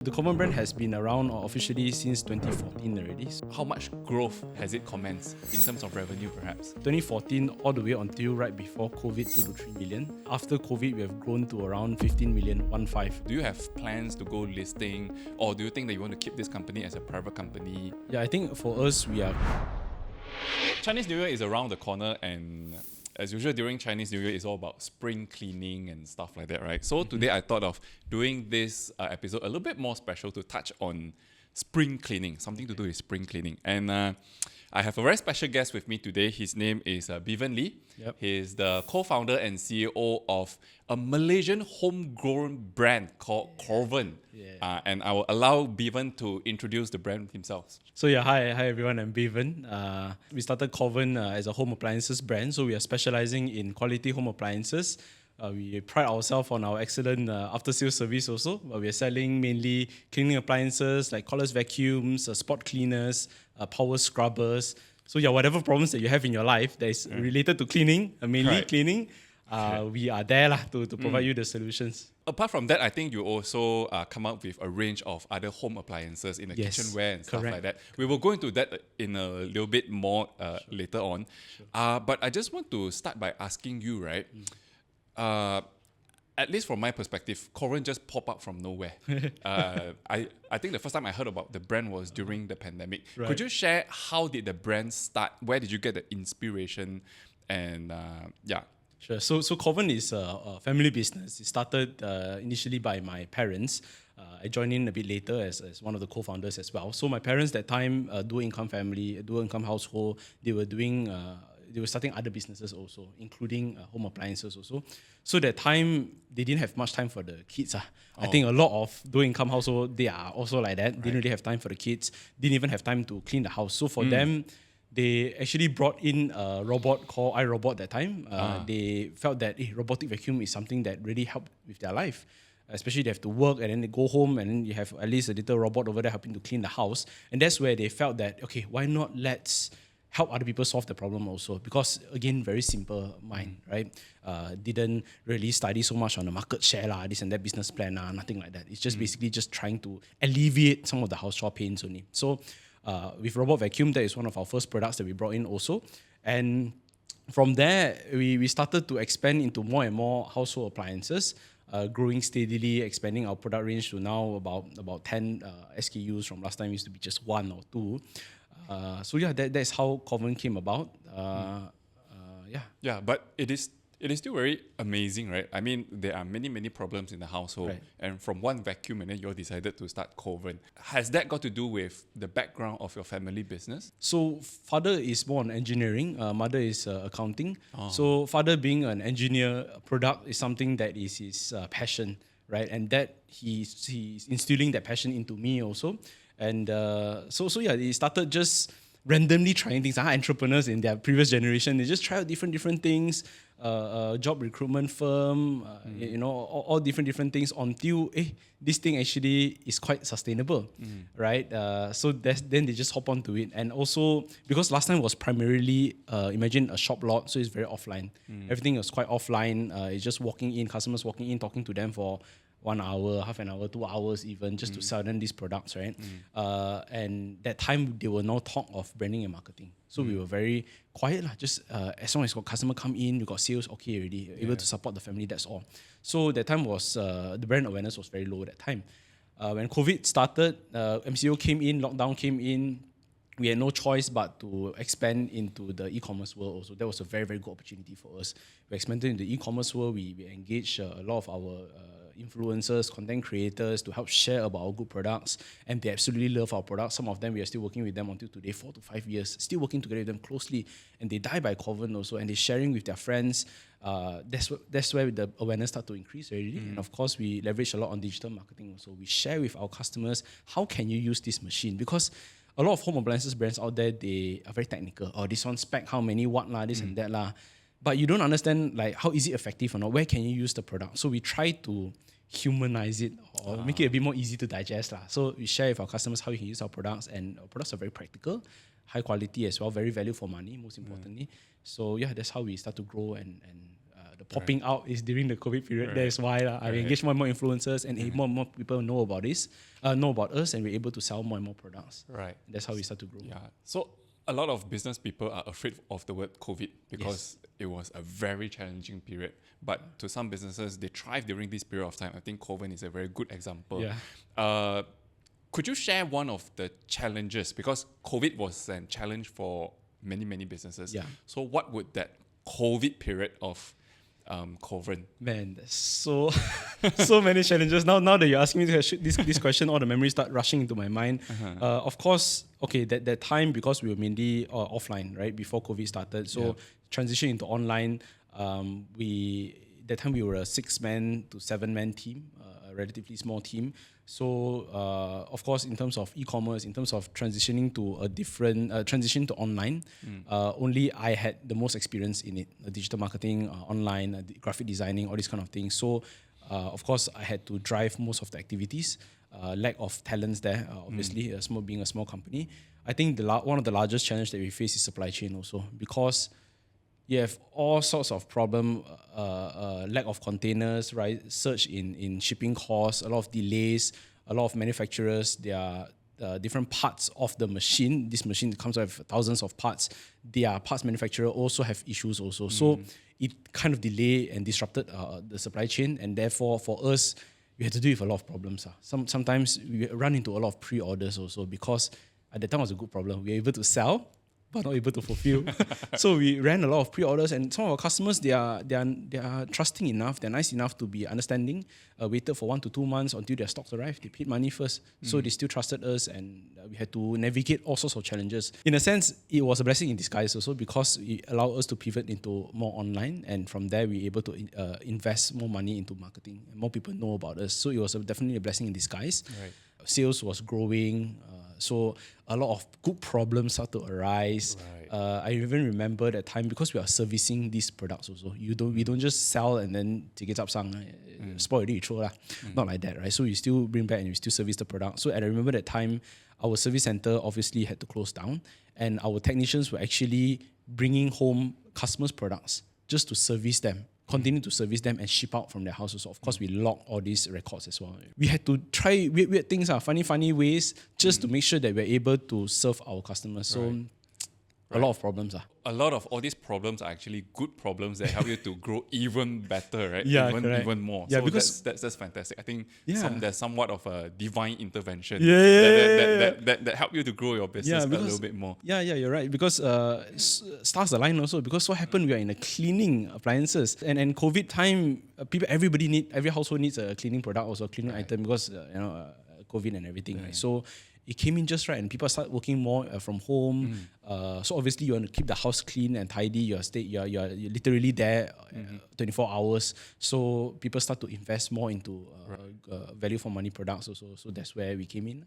The Corvan brand has been around officially since 2014 already. How much growth has it commenced in terms of revenue, perhaps? 2014 all the way until right before COVID, 2 to 3 million. After COVID, we have grown to around 15 million, 1.5. Do you have plans to go listing, or do you think that you want to keep this company as a private company? Yeah, I think for us, we are... Chinese New Year is around the corner, and as usual during Chinese New Year, it's all about spring cleaning and stuff like that, right? So today I thought of doing this episode a little bit more special to touch on spring cleaning, something to do with spring cleaning. And I have a very special guest with me today. His name is Bevan Lee. Yep. He's the co-founder and CEO of a Malaysian homegrown brand called Corvan. Yeah. And I will allow Bevan to introduce the brand himself. So yeah, hi everyone, I'm Bevan. We started Corvan as a home appliances brand, so we are specializing in quality home appliances. We pride ourselves on our excellent after-sales service also. We are selling mainly cleaning appliances like cordless vacuums, spot cleaners, power scrubbers. So yeah, whatever problems that you have in your life that is related to cleaning, mainly Right. cleaning, we are there to provide you the solutions. Apart from that, I think you also come up with a range of other home appliances in the Yes, kitchenware and stuff correct. like that. We will go into that in a little bit more later on. But I just want to start by asking you, right? At least from my perspective, Corvan just popped up from nowhere. I think the first time I heard about the brand was during the pandemic. Right. Could you share how did the brand start? Where did you get the inspiration? And yeah. Sure. So Corvan is a family business. It started initially by my parents. I joined in a bit later as one of the co-founders as well. So my parents that time, dual income family, dual income household, they were starting other businesses also, including home appliances also. So that time, they didn't have much time for the kids. I think a lot of dual income household, they are also like that. Didn't really have time for the kids. Didn't even have time to clean the house. So for them, they actually brought in a robot called iRobot that time. They felt that robotic vacuum is something that really helped with their life. Especially they have to work and then they go home and then you have at least a little robot over there helping to clean the house. And that's where they felt that, okay, why not let's help other people solve the problem also? Because again, very simple mind, right? Didn't really study so much on the market share, this and that business plan, nothing like that. It's just basically just trying to alleviate some of the house chore pains only. So with robot vacuum, that is one of our first products that we brought in also. And from there, we started to expand into more and more household appliances, growing steadily, expanding our product range to now about 10 SKUs. From last time, it used to be just 1 or 2. So yeah, that's how Corvan came about. Yeah, but it is still very amazing, right? I mean, there are many problems in the household, Right. and from one vacuum, and then you all decided to start Corvan. Has that got to do with the background of your family business? So father is more on engineering, mother is accounting. So father being an engineer, product is something that is his passion, right? And that he's instilling that passion into me also. And so yeah, he started just randomly trying things. Entrepreneurs in their previous generation, they just try out different things. Job recruitment firm, all different things until this thing actually is quite sustainable, right? So then they just hop onto it. And also because last time was primarily imagine a shop lot, so it's very offline. Everything was quite offline. It's just walking in, customers walking in, talking to them for 1 hour, half an hour, 2 hours even, just to sell them these products, right? And that time, there were no talk of branding and marketing. So we were very quiet, just as long as got customer come in, you got sales, okay already, able to support the family, that's all. So that time was, the brand awareness was very low that time. When COVID started, MCO came in, lockdown came in, we had no choice but to expand into the e-commerce world also. That was a very, very good opportunity for us. We expanded into the e-commerce world, we engaged a lot of our influencers, content creators to help share about our good products, and they absolutely love our products. Some of them, we are still working with them until today, 4 to 5 years, still working together with them closely, and they die by Corvan also, and they're sharing with their friends. That's where the awareness started to increase already. And of course, we leverage a lot on digital marketing also. We share with our customers, how can you use this machine? Because a lot of home appliances brands out there, they are very technical. This one spec, how many watt this and that But you don't understand like how is it effective or not? Where can you use the product? So we try to humanize it or make it a bit more easy to digest. So we share with our customers how you can use our products, and our products are very practical, high quality as well, very value for money, most importantly. So yeah, that's how we start to grow and the popping out is during the COVID period. Right. That is why I engage more and more influencers, and more and more people know about this, know about us, and we're able to sell more and more products. Right. That's how we start to grow. Yeah. So a lot of business people are afraid of the word COVID because it was a very challenging period. But to some businesses, they thrive during this period of time. I think Corvan is a very good example. Yeah. Could you share one of the challenges? Because COVID was a challenge for many, many businesses. Yeah. So what would that COVID period of Corvan? Man, there's so many challenges. Now that you're asking me this question, all the memories start rushing into my mind. Of course, okay, that time, because we were mainly offline, right, before COVID started. So transition into online, that time we were a 6-man to 7-man team, a relatively small team. So, of course, in terms of e-commerce, in terms of transitioning to a different transition to online, only I had the most experience in it: digital marketing, online, graphic designing, all these kind of things. So, of course, I had to drive most of the activities. Lack of talents there, obviously, being a small company. I think one of the largest challenges that we face is supply chain also, because you have all sorts of problem, lack of containers, right? Surge in shipping costs, a lot of delays, a lot of manufacturers, there are different parts of the machine. This machine comes with thousands of parts. Their parts manufacturer also have issues also. So it kind of delayed and disrupted the supply chain, and therefore for us, we had to deal with a lot of problems. Sometimes we run into a lot of pre-orders also, because at the time it was a good problem. We were able to sell, but not able to fulfill. So we ran a lot of pre-orders, and some of our customers, they are trusting enough, they're nice enough to be understanding, waited for 1 to 2 months until their stocks arrived. They paid money first. So they still trusted us, and we had to navigate all sorts of challenges. In a sense, it was a blessing in disguise also, because it allowed us to pivot into more online, and from there we were able to invest more money into marketing, and more people know about us. So it was definitely a blessing in disguise. Right. Sales was growing, so a lot of good problems start to arise. Right. I even remember that time, because we are servicing these products also. We don't just sell and then take it up spoil already, you throw lah. Not like that, right? So you still bring back and you still service the product. So I remember that time, our service center obviously had to close down, and our technicians were actually bringing home customers' products just to service them, continue to service them and ship out from their houses. So of course, we log all these records as well. We had to try weird things, funny ways, just to make sure that we're able to serve our customers. So a lot of problems. A lot of all these problems are actually good problems that help you to grow even better, right? Yeah, even more. Yeah, so because that's fantastic. I think there's somewhat of a divine intervention that help you to grow your business a little bit more. Yeah, you're right. Because stars align also. Because what happened, we are in a cleaning appliances, and COVID time, every household needs a cleaning product, also a cleaning item, because COVID and everything, right? So it came in just right, and people start working more from home. So obviously you want to keep the house clean and tidy. You're literally there 24 hours. So people start to invest more into value for money products also. So that's where we came in.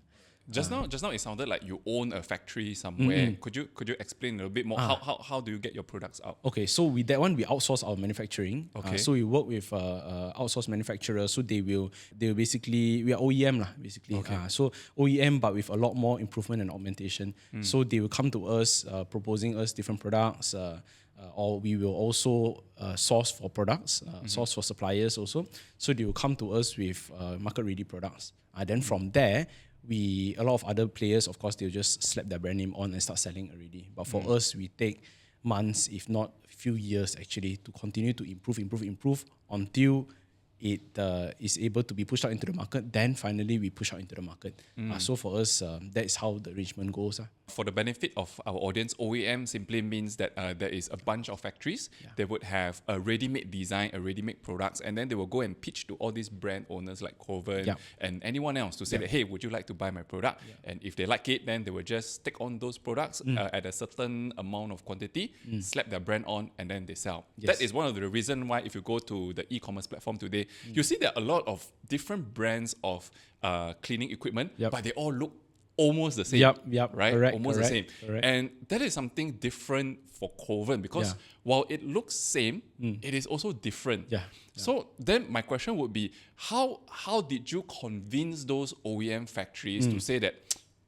Just now, it sounded like you own a factory somewhere. Could you explain a little bit more? How do you get your products out? Okay, so with that one, we outsource our manufacturing. Okay. So we work with outsourced manufacturers. So they will basically, we are OEM lah, basically. Okay. So OEM, but with a lot more improvement and augmentation. So they will come to us, proposing us different products. Or we will also source for products, source for suppliers also. So they will come to us with market-ready products. Then from there, a lot of other players, of course, they'll just slap their brand name on and start selling already. But for us, we take months, if not a few years, actually, to continue to improve until it is able to be pushed out into the market. Then finally, we push out into the market. So for us, that is how the arrangement goes. For the benefit of our audience, OEM simply means that there is a bunch of factories. They would have a ready-made design, a ready-made products, and then they will go and pitch to all these brand owners like Corvan and anyone else to say that, hey, would you like to buy my product? And if they like it, then they will just take on those products at a certain amount of quantity, slap their brand on, and then they sell. That is one of the reasons why if you go to the e-commerce platform today, you see there are a lot of different brands of cleaning equipment, but they all look almost the same. Right? Correct, almost the same. Correct. And that is something different for Corvan, because while it looks same, it is also different. So then my question would be, how did you convince those OEM factories to say that,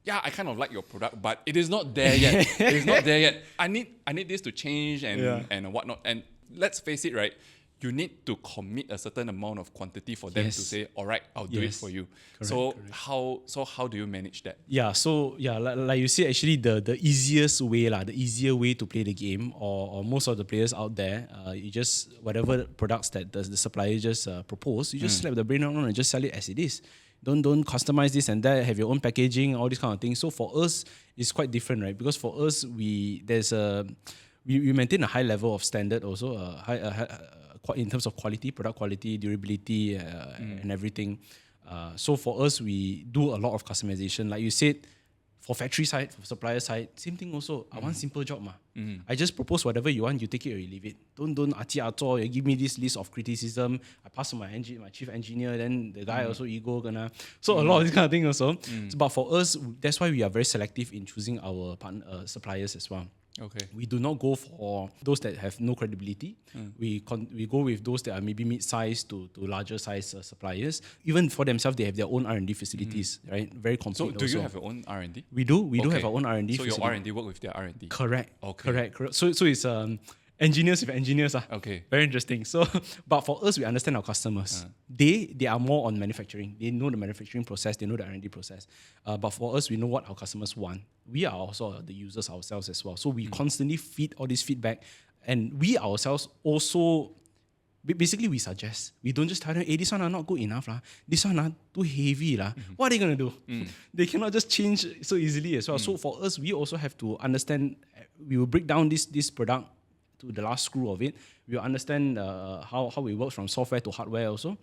yeah, I kind of like your product, but it is not there yet. It is not there yet. I need this to change and whatnot. And let's face it, right? you need to commit a certain amount of quantity for them to say, all right, I'll do it for you. Correct. How do you manage that? Yeah, so yeah, like you say, actually the easiest way, the easier way to play the game, or most of the players out there, you just, whatever products that the supplier just propose, you just slap the brain on and just sell it as it is. Don't customize this and that, have your own packaging, all these kind of things. So for us, it's quite different, right? Because for us, we maintain a high level of standard also, in terms of quality, product quality, durability, and everything. So for us, we do a lot of customization. Like you said, for factory side, for supplier side, same thing also. I want simple job. I just propose whatever you want, you take it or you leave it. Don't you give me this list of criticism. I pass to my chief engineer, then the guy also ego gonna. So a lot of this kind of thing also. So, but for us, that's why we are very selective in choosing our suppliers as well. Okay. We do not go for those that have no credibility. We go with those that are maybe mid-size to larger size suppliers. Even for themselves, they have their own R&D facilities, right? Very complete. So do you have your own R&D? We do. We do have our own R&D So facility. your R&D work with their R&D? Correct. Okay. Correct. So it's engineers with engineers. Okay. Very interesting. So, but for us, we understand our customers. They are more on manufacturing. They know the manufacturing process. They know the R&D process. But for us, we know what our customers want. We are also the users ourselves as well. So we constantly feed all this feedback, and we ourselves also. Basically, we suggest. We don't just tell them, hey, this one are not good enough. This one are too heavy. What are they going to do? They cannot just change so easily as well. So for us, we also have to understand, we will break down this product to the last screw of it. We will understand how it works from software to hardware also.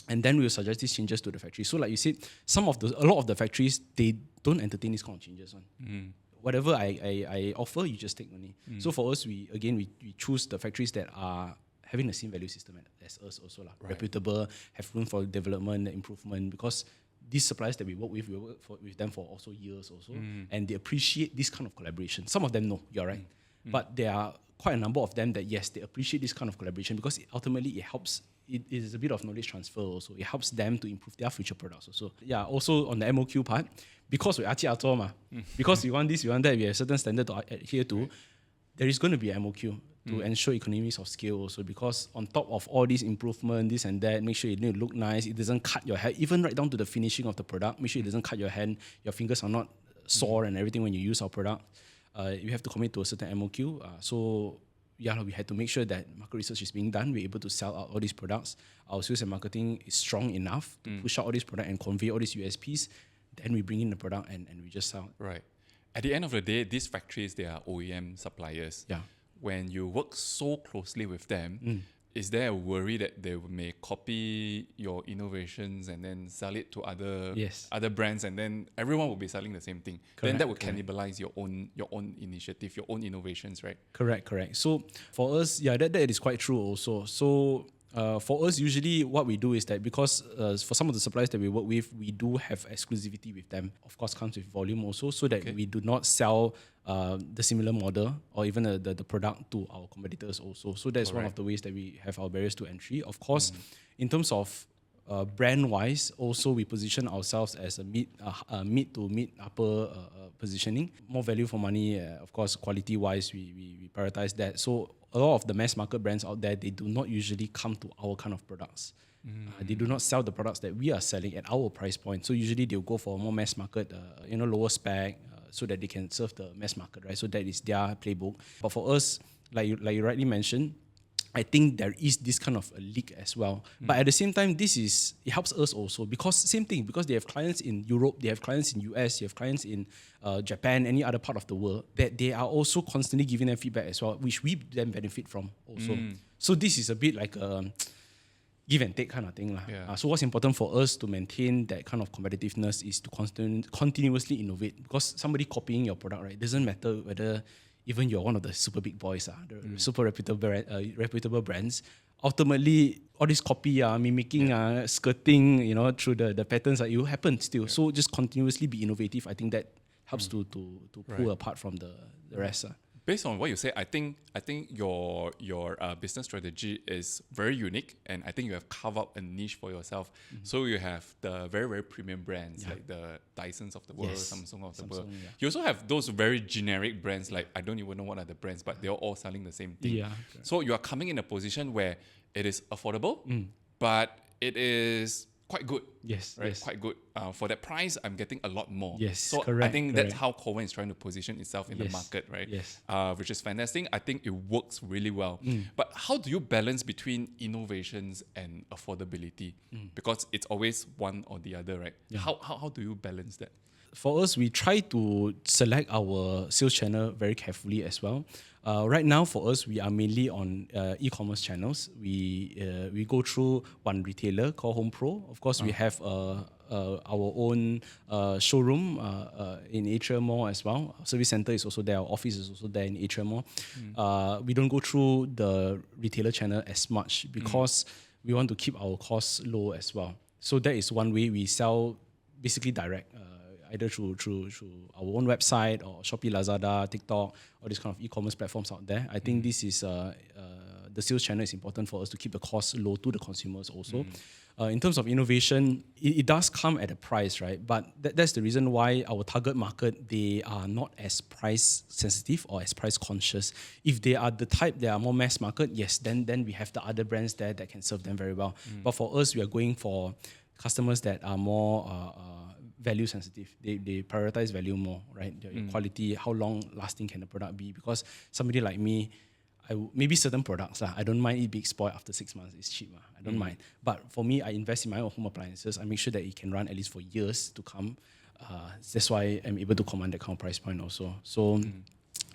And then we will suggest these changes to the factory. So like you said, a lot of the factories, they don't entertain this kind of changes. Whatever I offer, you just take money. So for us, we choose the factories that are having the same value system as us also. Reputable, have room for development, improvement, because these suppliers that we work with with them for also years also, and they appreciate this kind of collaboration. Some of them know, you're right. But there are quite a number of them that, yes, they appreciate this kind of collaboration because ultimately it helps. It is a bit of knowledge transfer also. It helps them to improve their future products also. Yeah, also on the MOQ part, because we are because we want this, we want that, we have a certain standard to adhere to, there is going to be MOQ to ensure economies of scale also, because on top of all these improvement, this and that, make sure it look nice, it doesn't cut your hand, even right down to the finishing of the product, make sure it doesn't cut your hand, your fingers are not sore and everything when you use our product. You have to commit to a certain MOQ. So we had to make sure that market research is being done. We're able to sell out all these products. Our sales and marketing is strong enough to push out all these products and convey all these USPs. Then we bring in the product and we just sell. Right. At the end of the day, these factories, they are OEM suppliers. Yeah. When you work so closely with them, is there a worry that they may copy your innovations and then sell it to other brands, and then everyone will be selling the same thing? Then that would cannibalize your own initiative, your own innovations, right? Correct. So for us, that is quite true also. So for us, usually what we do is that, because for some of the suppliers that we work with, we do have exclusivity with them. Of course, comes with volume also, so that we do not sell the similar model or even the product to our competitors also. So that's one of the ways that we have our barriers to entry. Of course, in terms of brand-wise, also we position ourselves as a mid to mid upper positioning. More value for money, of course, quality-wise, we prioritize that. So a lot of the mass market brands out there, they do not usually come to our kind of products. They do not sell the products that we are selling at our price point. So usually they'll go for a more mass market, lower spec, so that they can serve the mass market, right? So that is their playbook. But for us, like you rightly mentioned, I think there is this kind of a leak as well. But at the same time, it helps us also, because same thing, because they have clients in Europe, they have clients in US, they have clients in Japan, any other part of the world, that they are also constantly giving them feedback as well, which we then benefit from also. So this is a bit like a give and take kind of thing. So what's important for us to maintain that kind of competitiveness is to continuously innovate, because somebody copying your product, right, doesn't matter whether even you're one of the super big boys, the super reputable brands. Ultimately, all this copy, mimicking, skirting, through the patterns, it will happen still. So just continuously be innovative. I think that helps to pull apart from the rest. Based on what you say, I think your business strategy is very unique, and I think you have carved out a niche for yourself. So you have the very, very premium brands like the Dysons of the world, Samsung of the world. Yeah. You also have those very generic brands, like I don't even know what are the brands, but they're all selling the same thing. So you are coming in a position where it is affordable, but it is quite good. Yes, Right, yes. quite good. For that price, I'm getting a lot more. Yes, so I correct, think correct. that's how Corvan is trying to position itself in the Yes, market, right? yes. Which is fantastic. I think it works really well. But how do you balance between innovations and affordability? Because it's always one or the other, right? How do you balance that? For us, we try to select our sales channel very carefully as well. Right now, for us, we are mainly on e-commerce channels. We go through one retailer called Home Pro. Of course, we have our own showroom in Atrium Mall as well. Service center is also there. Our office is also there in Atrium Mall. We don't go through the retailer channel as much because we want to keep our costs low as well. So that is one way we sell basically direct. Either through our own website or Shopee, Lazada, TikTok, all these kind of e-commerce platforms out there. I think this is the sales channel is important for us to keep the costs low to the consumers also. In terms of innovation, it does come at a price, right? But that's the reason why our target market, they are not as price sensitive or as price conscious. If they are the type that are more mass market, yes, then we have the other brands there that can serve them very well. But for us, we are going for customers that are more value sensitive. They prioritize value more, right? The quality, how long lasting can the product be? Because somebody like me, maybe certain products, I don't mind it being spoiled after 6 months. It's cheap. I don't mind. But for me, I invest in my own home appliances. I make sure that it can run at least for years to come. That's why I'm able to command that kind of price point also. So,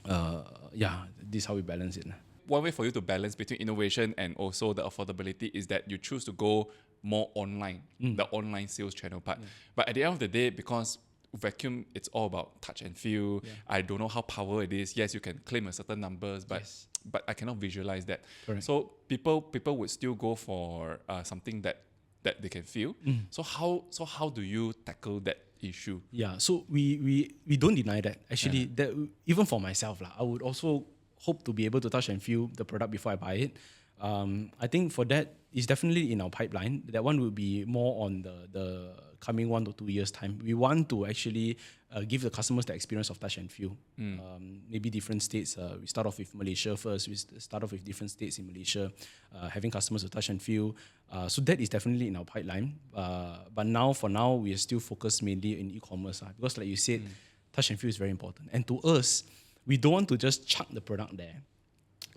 this is how we balance it. One way for you to balance between innovation and also the affordability is that you choose to go more online, the online sales channel part. But at the end of the day, because vacuum, it's all about touch and feel. I don't know how powerful it is. Yes, you can claim a certain numbers, but I cannot visualize that. Correct. So people would still go for something that they can feel. So how do you tackle that issue? Yeah, so we don't deny that. Actually, that even for myself, I would also hope to be able to touch and feel the product before I buy it. I think for that, it's definitely in our pipeline. That one will be more on the coming 1 to 2 years' time. We want to actually give the customers the experience of touch and feel. Maybe different states. We start off with Malaysia first. We start off with different states in Malaysia, having customers to touch and feel. So that is definitely in our pipeline. But for now, we are still focused mainly in e-commerce. Because like you said, touch and feel is very important. And to us, we don't want to just chuck the product there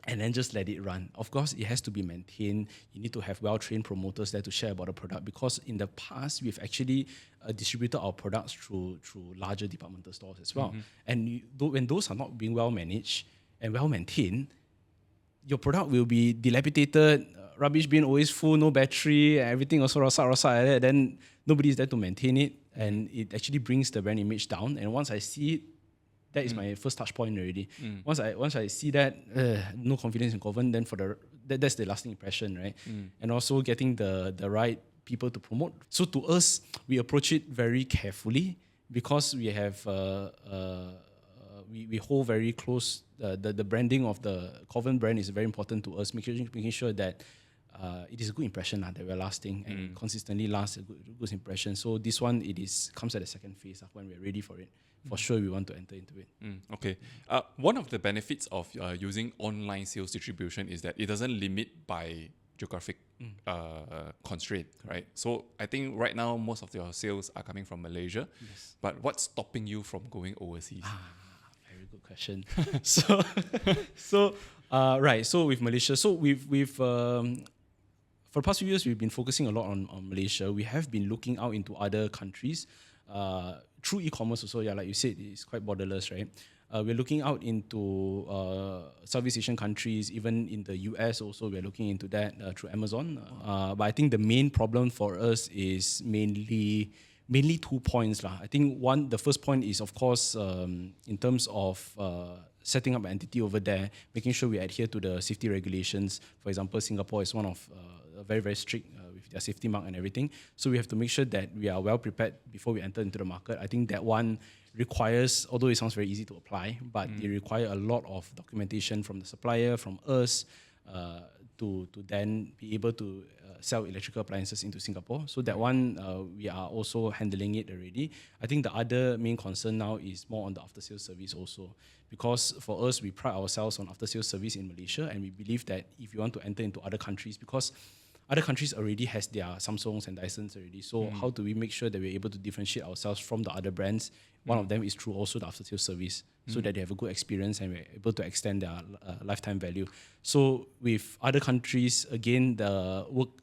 and then just let it run. Of course, it has to be maintained. You need to have well-trained promoters there to share about the product, because in the past, we've actually distributed our products through larger departmental stores as well. And when those are not being well-managed and well-maintained, your product will be dilapidated, rubbish bin always full, no battery, everything also rosak like that. Then nobody is there to maintain it, and it actually brings the brand image down. And once I see it, that is my first touch point already. Once I see that, no confidence in Corvan, then that's the lasting impression, right? And also getting the right people to promote. So to us, we approach it very carefully, because we have we hold very close. The branding of the Corvan brand is very important to us, making sure that it is a good impression that we're lasting and consistently lasts a good impression. So this one, comes at the second phase when we're ready for it. For sure, we want to enter into it. Okay. One of the benefits of using online sales distribution is that it doesn't limit by geographic constraint, right? So I think right now, most of your sales are coming from Malaysia. Yes. But what's stopping you from going overseas? Very good question. So with Malaysia, so we've for the past few years, we've been focusing a lot on Malaysia. We have been looking out into other countries through e-commerce also. Yeah, like you said, it's quite borderless, right? We're looking out into Southeast Asian countries, even in the US also. We're looking into that through Amazon. But I think the main problem for us is mainly 2 points. I think the first point is, of course, in terms of setting up an entity over there, making sure we adhere to the safety regulations. For example, Singapore is one of very, very strict with their safety mark and everything. So we have to make sure that we are well prepared before we enter into the market. I think that one requires, although it sounds very easy to apply, but it requires a lot of documentation from the supplier, from us, to then be able to sell electrical appliances into Singapore. So that one, we are also handling it already. I think the other main concern now is more on the after-sales service also. Because for us, we pride ourselves on after-sales service in Malaysia, and we believe that if you want to enter into other countries, because other countries already has their Samsungs and Dysons already. So how do we make sure that we're able to differentiate ourselves from the other brands? One of them is through also the after-sales service, so that they have a good experience and we're able to extend their lifetime value. So with other countries, again,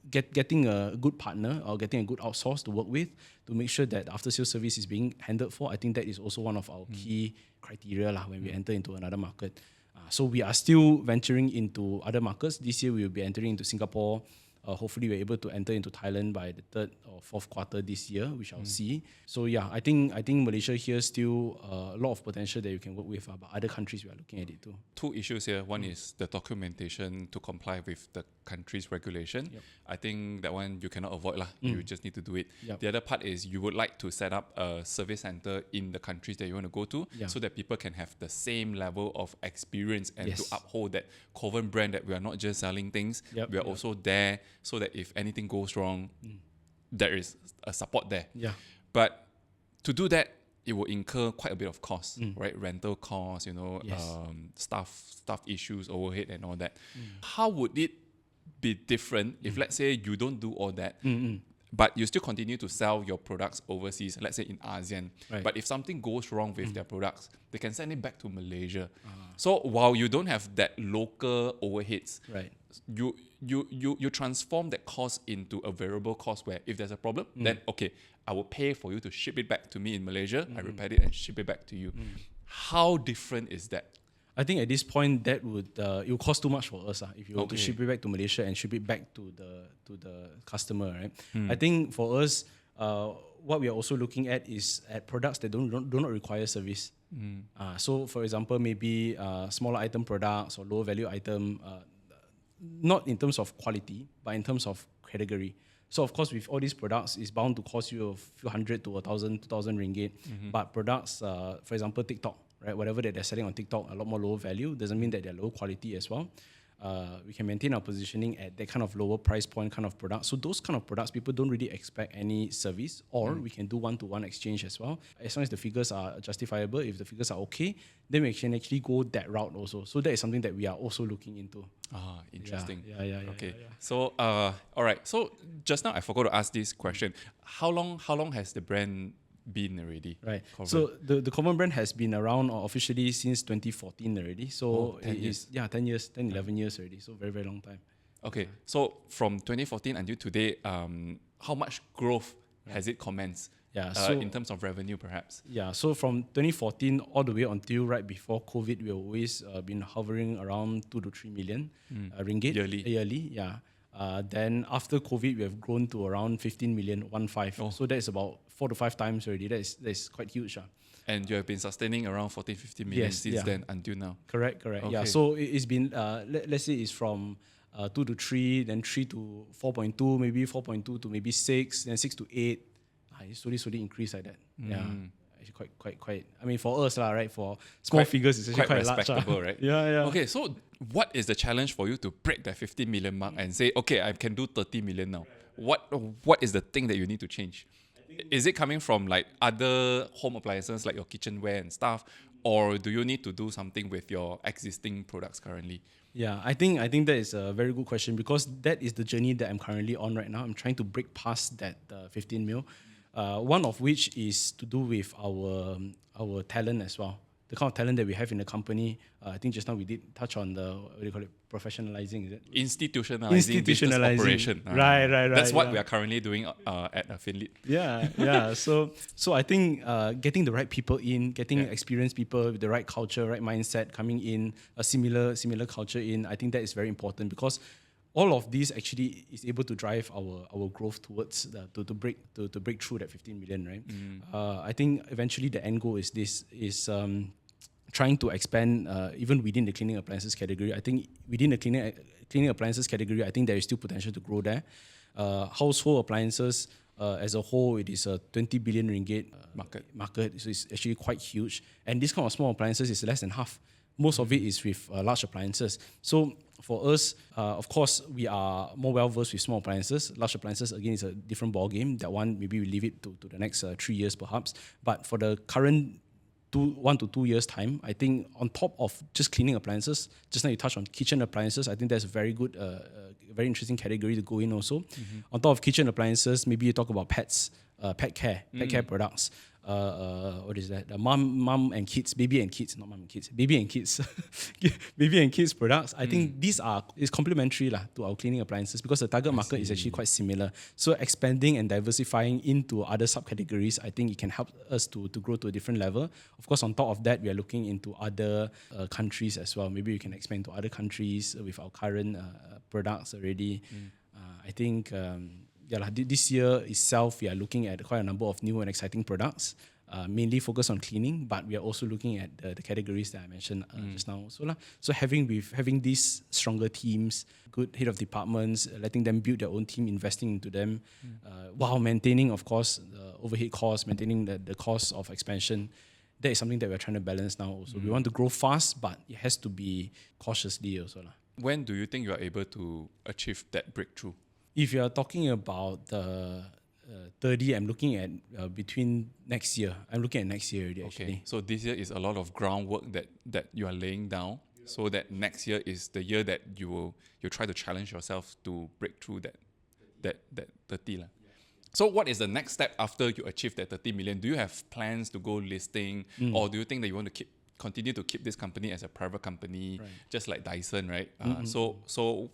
getting a good partner or getting a good outsource to work with to make sure that after-sales service is being handled for, I think that is also one of our key criteria when we enter into another market. So we are still venturing into other markets. This year we will be entering into Singapore. Hopefully we're able to enter into Thailand by the third or fourth quarter this year, which I'll see. So yeah, I think Malaysia here still a lot of potential that you can work with, but other countries we are looking at it too. Two issues here. One is the documentation to comply with the country's regulation. Yep. I think that one you cannot avoid lah. You just need to do it. Yep. The other part is you would like to set up a service center in the countries that you want to go to, so that people can have the same level of experience and to uphold that Corvan brand, that we are not just selling things, we are also there so that if anything goes wrong, there is a support there. Yeah. But to do that, it will incur quite a bit of cost, right? Rental costs, staff issues, overhead and all that. How would it be different if, let's say, you don't do all that, but you still continue to sell your products overseas, let's say in ASEAN. Right. But if something goes wrong with their products, they can send it back to Malaysia. So while you don't have that local overheads, right, you transform that cost into a variable cost where if there's a problem, then okay, I will pay for you to ship it back to me in Malaysia, I repair it and ship it back to you. How different is that? I think at this point that would it will cost too much for us if you want to ship it back to Malaysia and ship it back to the customer, right? I think for us, what we are also looking at is at products that do not require service. So for example, maybe smaller item products or lower value item, not in terms of quality, but in terms of category. So of course, with all these products, it's bound to cost you a few hundred to 1,000, 2,000 ringgit. But products, for example, TikTok, right? Whatever that they're selling on TikTok, a lot more lower value, doesn't mean that they're low quality as well. We can maintain our positioning at that kind of lower price point kind of product. So those kind of products, people don't really expect any service, or we can do one-to-one exchange as well. As long as the figures are justifiable, if the figures are okay, then we can actually go that route also. So that is something that we are also looking into. Interesting. Yeah. Okay. So, all right. So just now I forgot to ask this question. How long has the brand been already? Right. Corvan? So the Corvan brand has been around officially since 2014 already. So 10 years. 10 years, 11 years already. So very, very long time. Okay. So from 2014 until today, how much growth has it commenced? Yeah, so in terms of revenue, perhaps. Yeah, so from 2014 all the way until right before COVID, we've always been hovering around 2 to 3 million ringgit yearly. Yeah. Then after COVID, we have grown to around 15 million, 15. So that is about 4 to 5 times already. That is quite huge. And you have been sustaining around 14, 15 million since then until now. Correct. Okay. Yeah, so it's been, let's say it's from 2 to 3, then 3 to 4.2, maybe 4.2 to maybe 6, then 6 to 8. It slowly increase like that. Yeah, actually quite. I mean, for us, right? For small figures, it's actually quite respectable, large. right? Yeah. Okay, so what is the challenge for you to break that 50 million mark and say, okay, I can do 30 million now? What is the thing that you need to change? Is it coming from like other home appliances, like your kitchenware and stuff, or do you need to do something with your existing products currently? Yeah, I think that is a very good question, because that is the journey that I'm currently on right now. I'm trying to break past that 15 mil. One of which is to do with our talent as well. The kind of talent that we have in the company. I think just now we did touch on the, what do you call it, professionalizing, is it? Institutionalizing business operation. Right. That's what we are currently doing at Finlit. Yeah. So I think getting the right people in, getting experienced people with the right culture, right mindset coming in, a similar culture in, I think that is very important, because all of these actually is able to drive our growth towards to break through that 15 million, right? I think eventually the end goal is trying to expand even within the cleaning appliances category. I think within the cleaning appliances category, I think there is still potential to grow there. Household appliances as a whole, it is a 20 billion ringgit market, so it's actually quite huge. And this kind of small appliances is less than half. most of it is with large appliances. So for us, of course, we are more well-versed with small appliances. Large appliances, again, is a different ballgame. That one, maybe we leave it to the next 3 years perhaps. But for the current 1 to 2 years time, I think on top of just cleaning appliances, just now you touched on kitchen appliances, I think that's a very good, very interesting category to go in also. On top of kitchen appliances, maybe you talk about pets, pet care products. What is that? The mom and kids, baby and kids, not mom and kids, baby and kids, baby and kids products. I think these is complementary to our cleaning appliances because the target market is actually quite similar. So expanding and diversifying into other subcategories, I think it can help us to grow to a different level. Of course, on top of that, we are looking into other countries as well. Maybe we can expand to other countries with our current products already. I think. This year itself, we are looking at quite a number of new and exciting products, mainly focused on cleaning, but we are also looking at the categories that I mentioned just now also. So having these stronger teams, good head of departments, letting them build their own team, investing into them, while maintaining, of course, the overhead costs, maintaining the cost of expansion. That is something that we're trying to balance now also. We want to grow fast, but it has to be cautiously also. When do you think you are able to achieve that breakthrough? If you are talking about the 30, I'm looking at between next year. I'm looking at next year already, actually. Okay, so this year is a lot of groundwork that you are laying down, so that next year is the year that you'll try to challenge yourself to break through that 30. So what is the next step after you achieve that 30 million? Do you have plans to go listing, or do you think that you want to continue to keep this company as a private company, just like Dyson, right? So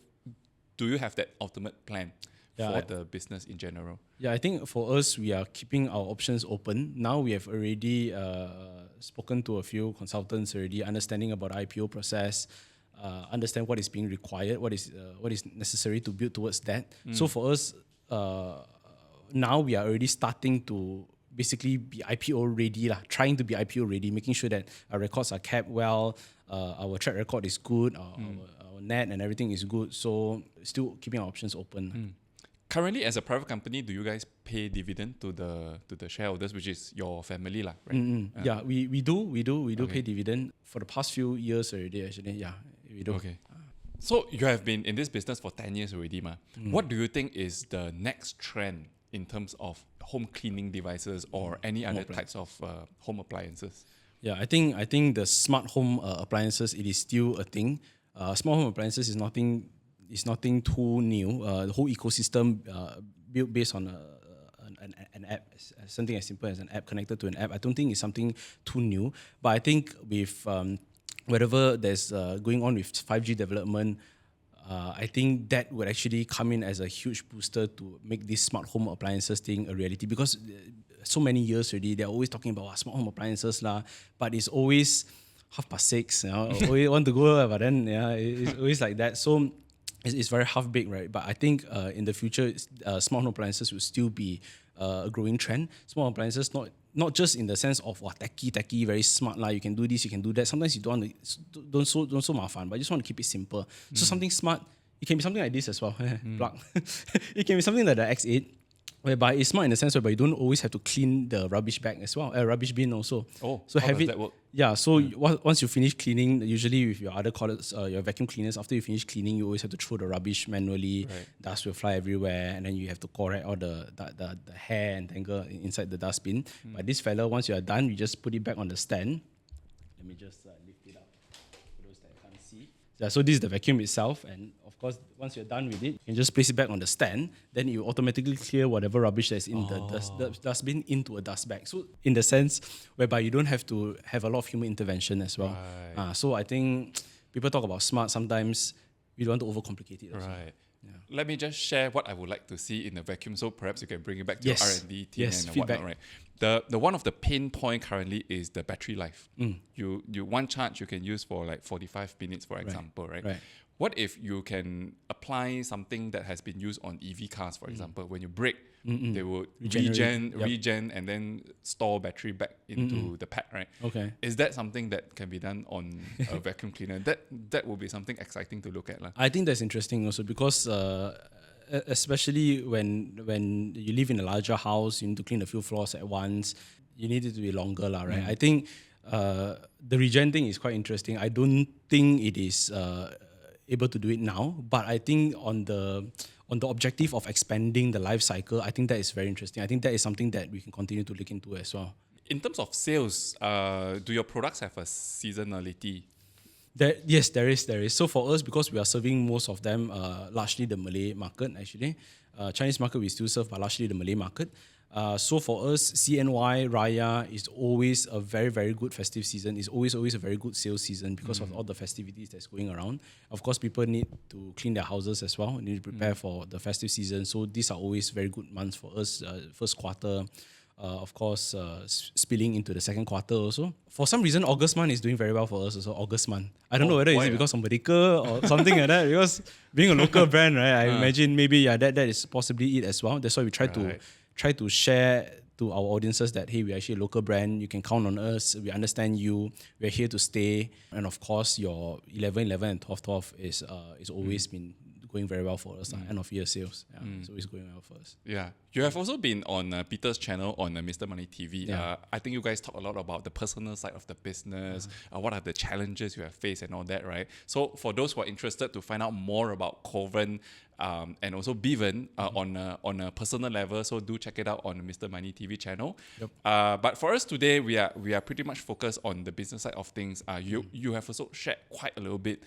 do you have that ultimate plan for the business in general? Yeah, I think for us, we are keeping our options open. Now we have already spoken to a few consultants already, understanding about the IPO process, understand what is being required, what is necessary to build towards that. So for us, now we are already starting to basically be IPO ready, trying to be IPO ready, making sure that our records are kept well, our track record is good, our net and everything is good. So still keeping our options open. Currently, as a private company, do you guys pay dividend to the shareholders, which is your family, right? Yeah, we do pay dividend for the past few years already. Actually, yeah, we do. Okay. So you have been in this business for 10 years already, ma. What do you think is the next trend in terms of home cleaning devices or any other types of home appliances? Yeah, I think the smart home appliances, it is still a thing. Smart home appliances is nothing too new. The whole ecosystem built based on an app, something as simple as an app connected to an app. I don't think it's something too new. But I think with whatever there's going on with 5G development, I think that would actually come in as a huge booster to make this smart home appliances thing a reality. Because so many years already, they're always talking about smart home appliances but it's always 6:30. Always want to go, but then it's always like that. So it's very half-baked, right? But I think in the future, smart home appliances will still be a growing trend. Smart home appliances, not just in the sense of techie, very smart, you can do this, you can do that. Sometimes you don't so mafan, but you just want to keep it simple. So something smart, it can be something like this as well. Plug. It can be something like the X8, whereby it's smart in the sense whereby you don't always have to clean the rubbish bag as well, rubbish bin also. Oh, so how have does it. That work? Yeah, so once you finish cleaning, usually with your other colleagues, your vacuum cleaners, after you finish cleaning, you always have to throw the rubbish manually. Right. Dust will fly everywhere, and then you have to collect all the hair and tangle inside the dustbin. But this fella, once you are done, you just put it back on the stand. Let me just lift it up for those that can't see. Yeah, so this is the vacuum itself, and of course, once you're done with it, you can just place it back on the stand. Then you automatically clear whatever rubbish that's in the dustbin into a dust bag. So in the sense whereby you don't have to have a lot of human intervention as well. Right. So I think people talk about smart, sometimes we don't want to overcomplicate it also. Right. Yeah. Let me just share what I would like to see in the vacuum, so perhaps you can bring it back to your R&D team and feedback. whatnot, right? The one of the pain point currently is the battery life. You one charge you can use for like 45 minutes, for example, right? What if you can apply something that has been used on EV cars, for example? When you brake, they would regen, and then store battery back into the pack, right? Okay. Is that something that can be done on a vacuum cleaner? That would be something exciting to look at. I think that's interesting also because especially when you live in a larger house, you need to clean a few floors at once, you need it to be longer, right? I think The regen thing is quite interesting. I don't think it is able to do it now, but I think on the objective of expanding the life cycle, I think that is very interesting. I think that is something that we can continue to look into as well. In terms of sales, do your products have a seasonality? Yes, there is. So for us, because we are serving most of them, largely the Malay market actually. Chinese market we still serve, but largely the Malay market. So for us, CNY Raya is always a very, very good festive season. It's always a very good sales season because of all the festivities that's going around. Of course, people need to clean their houses as well. They need to prepare for the festive season. So these are always very good months for us. First quarter, of course, spilling into the second quarter also. For some reason, August month is doing very well for us also, August month. I don't know whether it's because of Merdeka or something like that. Because being a local brand, right, I imagine maybe that is possibly it as well. That's why we try to share to our audiences that, hey, we're actually a local brand. You can count on us. We understand you. We're here to stay. And of course, your 11/11 and 12/12 is always been going very well for us. End of year sales, it's always going well for us. Yeah, you have also been on Peter's channel on Mr. Money TV. Yeah. I think you guys talk a lot about the personal side of the business. What are the challenges you have faced and all that, right? So for those who are interested to find out more about Corvan and also Bevan on a personal level, so do check it out on Mr. Money TV channel. Yep. But for us today, we are pretty much focused on the business side of things. You have also shared quite a little bit.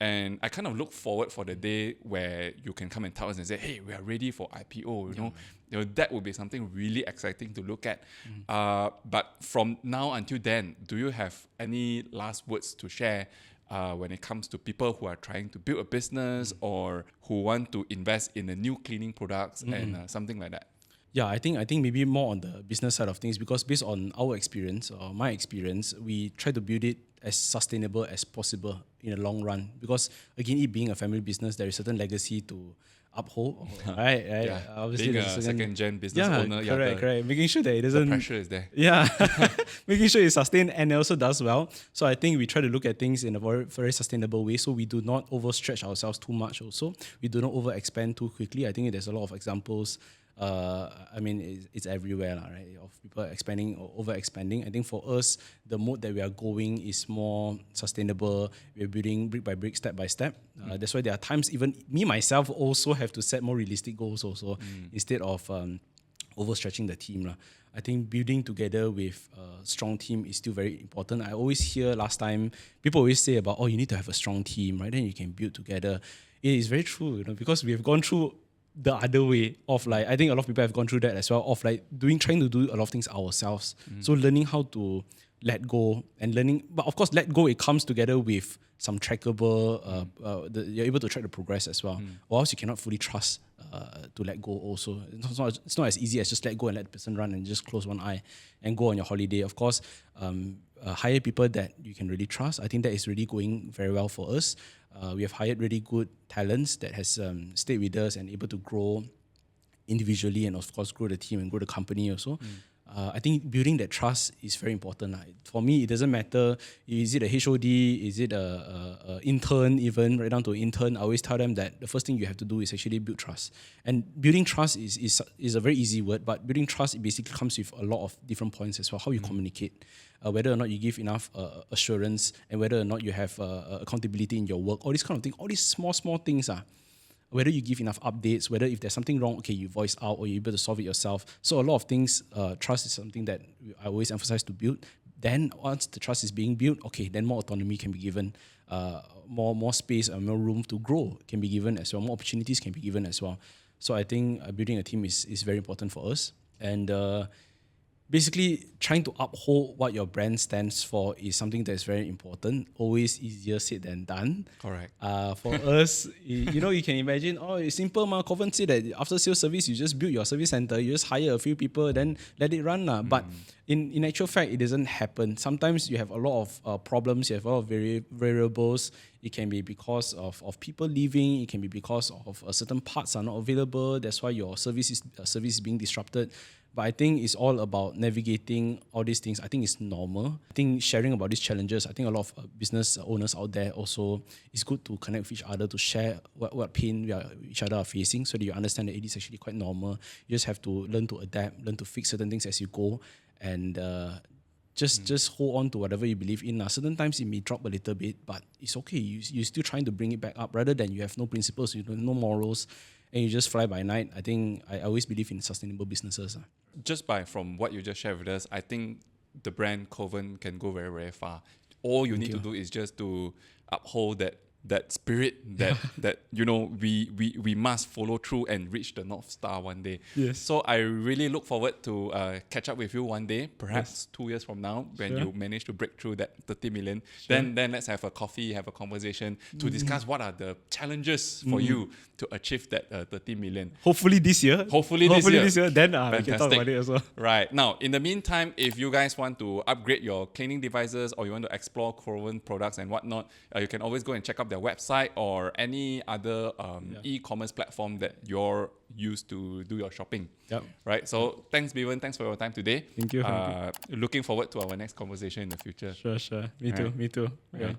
And I kind of look forward for the day where you can come and tell us and say, hey, we are ready for IPO. You know, that would be something really exciting to look at. But from now until then, do you have any last words to share when it comes to people who are trying to build a business or who want to invest in a new cleaning products and something like that? Yeah, I think maybe more on the business side of things, because based on our experience or my experience, we try to build it as sustainable as possible in the long run. Because again, it being a family business, there is certain legacy to uphold, right? Yeah. Obviously, being a second-gen business owner, correct. Making sure that it doesn't. The pressure is there. Yeah, making sure it's sustained and it also does well. So I think we try to look at things in a very, very sustainable way. So we do not overstretch ourselves too much. Also, we do not overexpand too quickly. I think there's a lot of examples. I mean, it's everywhere, right? Of people expanding or over-expanding. I think for us, the mode that we are going is more sustainable. We're building brick by brick, step by step. That's why there are times even me, myself, also have to set more realistic goals also instead of overstretching the team. I think building together with a strong team is still very important. I always hear last time, people always say about, you need to have a strong team, right? Then you can build together. It is very true, because we have gone through the other way of I think a lot of people have gone through that as well, of trying to do a lot of things ourselves. So learning how to let go and learning, but of course, let go, it comes together with some trackable, you're able to track the progress as well. Or else you cannot fully trust to let go also. It's not as easy as just let go and let the person run and just close one eye and go on your holiday. Of course, hire people that you can really trust. I think that is really going very well for us. We have hired really good talents that has stayed with us and able to grow individually and of course grow the team and grow the company also. I think building that trust is very important. For me, it doesn't matter, is it a HOD, is it a intern, even right down to intern. I always tell them that the first thing you have to do is actually build trust. And building trust is a very easy word, but building trust, it basically comes with a lot of different points as well. How you communicate, whether or not you give enough assurance, and whether or not you have accountability in your work, all these kind of things, all these small things are. Whether you give enough updates, whether if there's something wrong, okay, you voice out or you're able to solve it yourself. So a lot of things, trust is something that I always emphasize to build. Then once the trust is being built, okay, then more autonomy can be given, more space and more room to grow can be given as well, more opportunities can be given as well. So I think building a team is very important for us. And basically, trying to uphold what your brand stands for is something that is very important. Always easier said than done. Correct. For us, you can imagine, it's simple. Corvan said that after sales service, you just build your service center, you just hire a few people, then let it run. But in actual fact, it doesn't happen. Sometimes you have a lot of problems, you have a lot of variables. It can be because of people leaving, it can be because of certain parts are not available. That's why your service is being disrupted. But I think it's all about navigating all these things. I think it's normal. I think sharing about these challenges, I think a lot of business owners out there also, it's good to connect with each other, to share what pain each other are facing, so that you understand that it is actually quite normal. You just have to learn to adapt, learn to fix certain things as you go, and Just hold on to whatever you believe in. Certain times it may drop a little bit, but it's okay. You're still trying to bring it back up rather than you have no principles, you have no morals, and you just fly by night. I think I always believe in sustainable businesses. Just from what you just shared with us, I think the brand Corvan can go very, very far. All you need to do is just to uphold that spirit that we must follow through and reach the North Star one day. Yes. So I really look forward to catch up with you one day, perhaps 2 years from now, when you manage to break through that 30 million. Then let's have a coffee, have a conversation to discuss what are the challenges for you to achieve that 30 million. Hopefully this year. Hopefully this year. Then we can talk about it as well. Right. Now, in the meantime, if you guys want to upgrade your cleaning devices or you want to explore Corvan products and whatnot, you can always go and check out their website or any other e-commerce platform that you're used to do your shopping. Yep. Right. So thanks, Bevan. Thanks for your time today. Thank you. Looking forward to our next conversation in the future. Sure. Me too. Right.